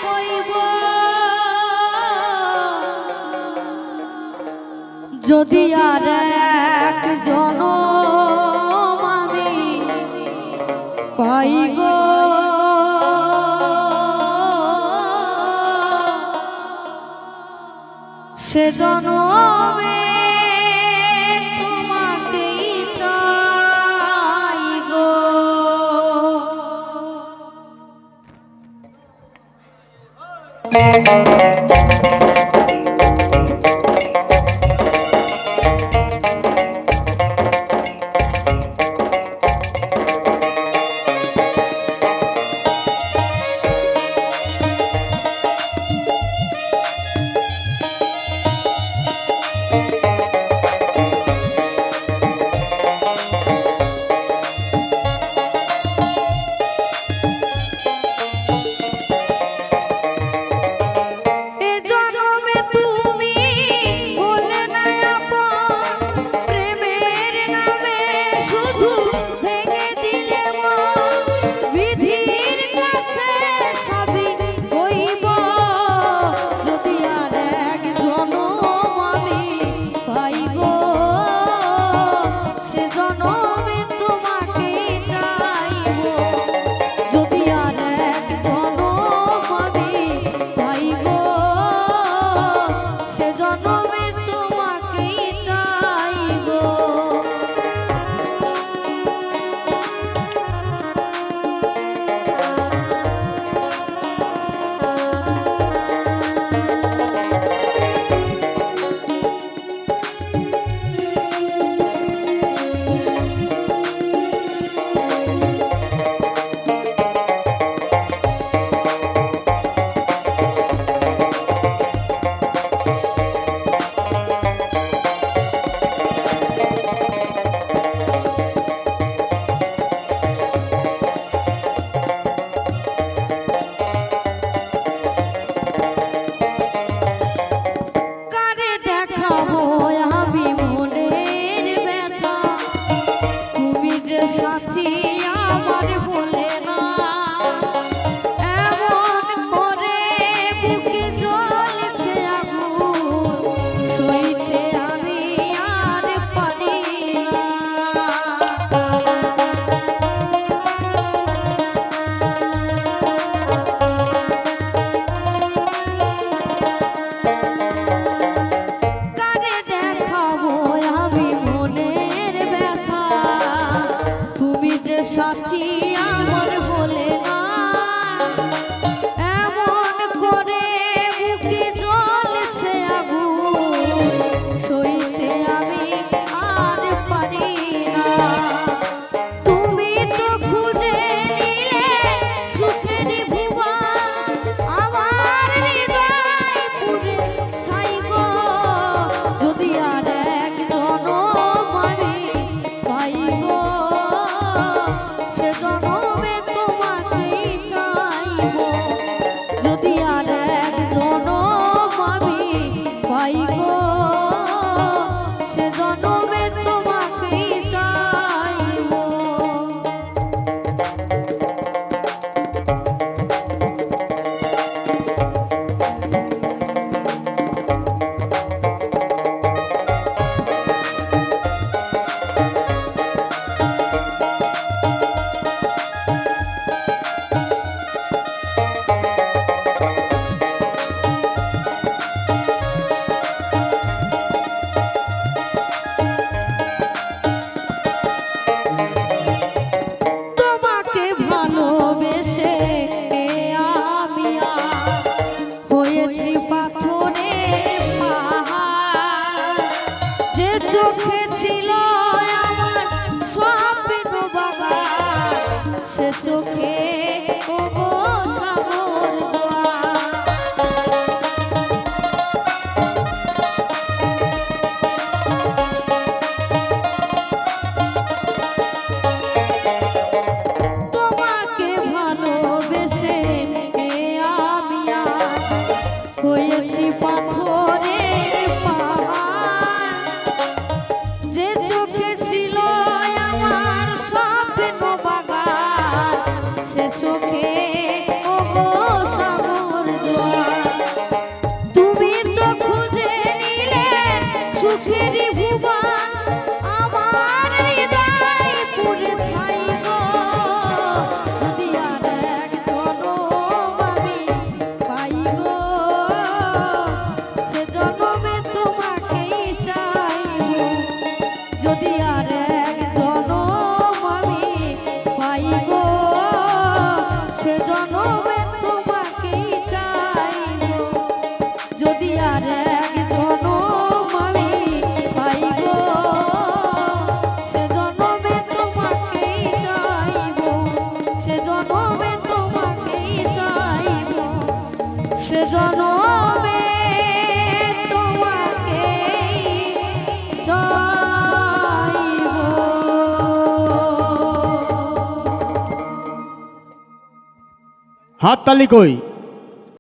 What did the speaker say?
কইব যদি আর এক জনম আমি পাই গো সে জনমে তোমাকেই চাই গো। সাথী আমার বলে না এমন করে বুকে জ্বলছে আগুন সইতে আমি আর পারি না। তুমি তো খুঁজে নিলে সুখের ভুবন আমার হৃদয় পুরে ছাই গো যদি আর এক জনম আমি পাই গো চোখে ছিল আমার স্বপ্ন বাবা সে চোখে ওগো সাগর জোয়ার। তোমাকে ভালোবেসে আমি আর হয়েছি পাথরের চোখে ওগো সাগর সে জনমে তোমাকে চাইব। হাততালি কই।